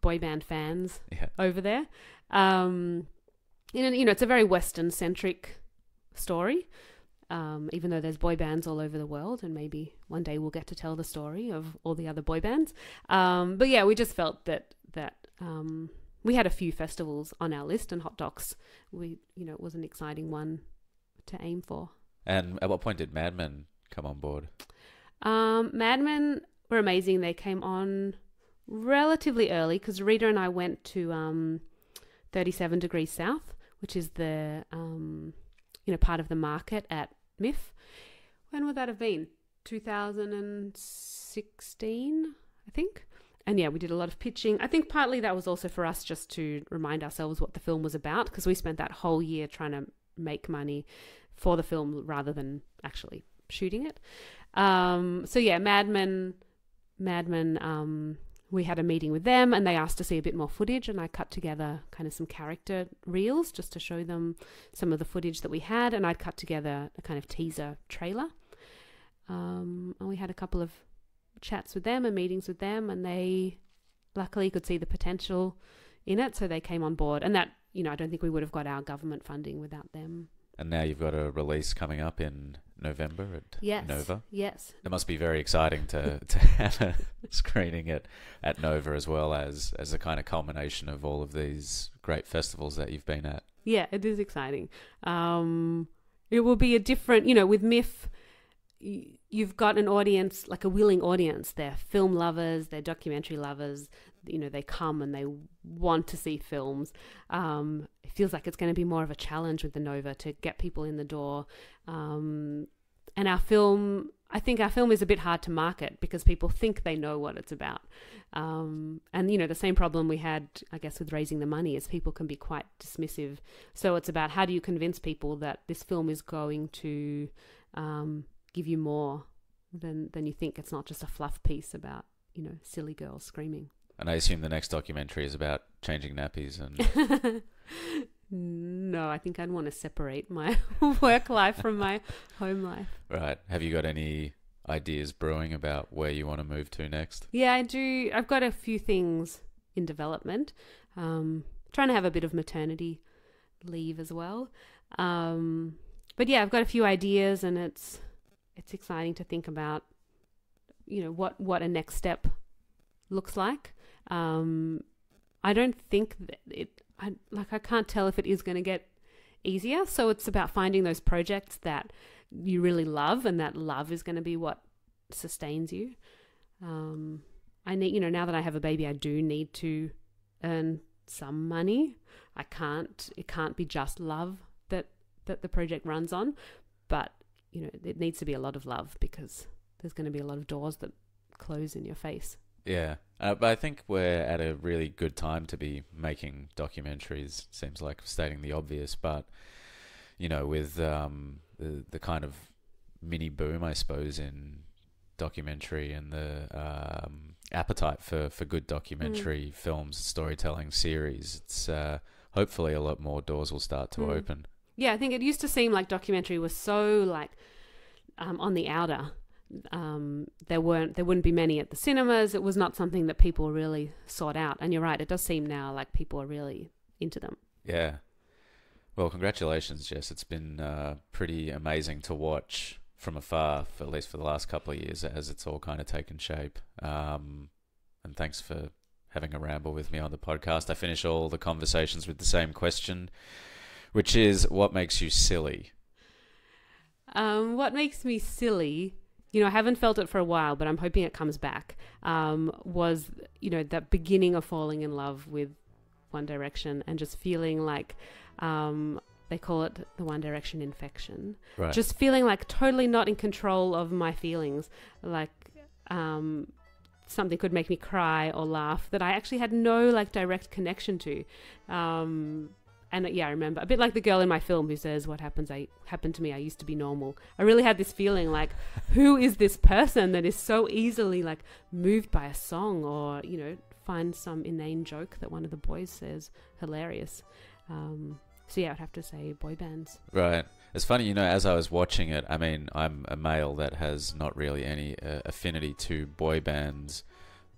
boy band fans over there. It's a very Western centric story, even though there's boy bands all over the world, and maybe one day we'll get to tell the story of all the other boy bands. But yeah, we just felt that we had a few festivals on our list, and Hot Docs, it was an exciting one to aim for. And at what point did Mad Men come on board? Mad Men were amazing. They came on relatively early because Rita and I went to 37 Degrees South, which is the part of the market at MIF. When would that have been? 2016, I think. And yeah, we did a lot of pitching. I think partly that was also for us just to remind ourselves what the film was about, because we spent that whole year trying to make money for the film rather than actually shooting it. So yeah, Mad Men, we had a meeting with them and they asked to see a bit more footage, and I cut together kind of some character reels just to show them some of the footage that we had, and I'd cut together a kind of teaser trailer. And we had a couple of chats with them and meetings with them, and they luckily could see the potential in it, so they came on board. And that, I don't think we would have got our government funding without them. And now you've got a release coming up in November at Nova. Yes. It must be very exciting to have a screening at Nova, as well as a kind of culmination of all of these great festivals that you've been at. Yeah, it is exciting. It will be a different, with MIF, you've got an audience, like a willing audience. They're film lovers, they're documentary lovers. They come and they want to see films. It feels like it's going to be more of a challenge with the Nova to get people in the door. And I think our film is a bit hard to market because people think they know what it's about. And, the same problem we had, I guess, with raising the money is people can be quite dismissive. So it's about how do you convince people that this film is going to give you more than you think. It's not just a fluff piece about, silly girls screaming. And I assume the next documentary is about changing nappies and... No, I think I'd want to separate my work life from my home life. Right. Have you got any ideas brewing about where you want to move to next? Yeah, I do. I've got a few things in development. Trying to have a bit of maternity leave as well. But yeah, I've got a few ideas, and it's exciting to think about, what a next step looks like. I don't think that I can't tell if it is going to get easier. So it's about finding those projects that you really love, and that love is going to be what sustains you. I need, now that I have a baby, I do need to earn some money. It can't be just love that the project runs on, but it needs to be a lot of love, because there's going to be a lot of doors that close in your face. Yeah, but I think we're at a really good time to be making documentaries. Seems like stating the obvious, but with the kind of mini boom, I suppose, in documentary, and the appetite for good documentary films, storytelling series, it's hopefully a lot more doors will start to open. Yeah, I think it used to seem like documentary was so like on the outer. There wouldn't be many at the cinemas. It was not something that people really sought out. And you're right, it does seem now like people are really into them. Yeah. Well, congratulations, Jess. It's been pretty amazing to watch from afar, at least for the last couple of years, as it's all kind of taken shape. And thanks for having a ramble with me on the podcast. I finish all the conversations with the same question, which is, what makes you silly? What makes me silly, I haven't felt it for a while, but I'm hoping it comes back, was, that beginning of falling in love with One Direction, and just feeling like, they call it the One Direction infection. Right. Just feeling like totally not in control of my feelings. Like, something could make me cry or laugh that I actually had no like direct connection to. And yeah, I remember, a bit like the girl in my film who says, what happened to me, I used to be normal. I really had this feeling like, who is this person that is so easily like moved by a song, or, find some inane joke that one of the boys says hilarious. So yeah, I'd have to say boy bands. Right. It's funny, as I was watching it, I mean, I'm a male that has not really any affinity to boy bands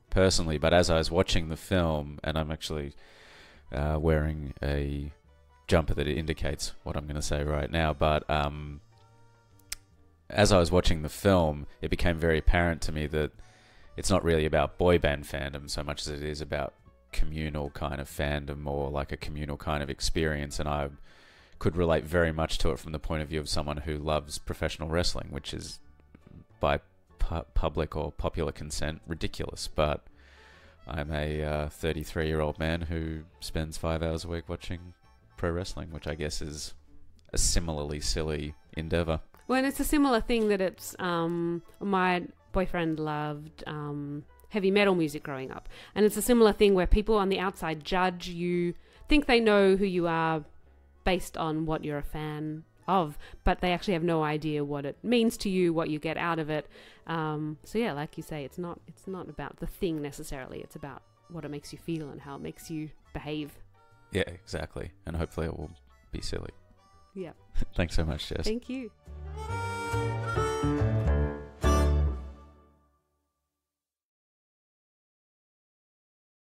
personally, but as I was watching the film, and I'm actually wearing a jumper that indicates what I'm going to say right now, but as I was watching the film, it became very apparent to me that it's not really about boy band fandom so much as it is about communal kind of fandom, or like a communal kind of experience, and I could relate very much to it from the point of view of someone who loves professional wrestling, which is by public or popular consent ridiculous, but I'm a 33-year-old man who spends 5 hours a week watching pro wrestling, which I guess is a similarly silly endeavor. Well, and it's a similar thing that it's, my boyfriend loved heavy metal music growing up. And it's a similar thing where people on the outside judge you, think they know who you are based on what you're a fan of, but they actually have no idea what it means to you, what you get out of it. So yeah, like you say, it's not about the thing necessarily. It's about what it makes you feel and how it makes you behave. Yeah, exactly. And hopefully it will be silly. Yeah. Thanks so much, Jess. Thank you.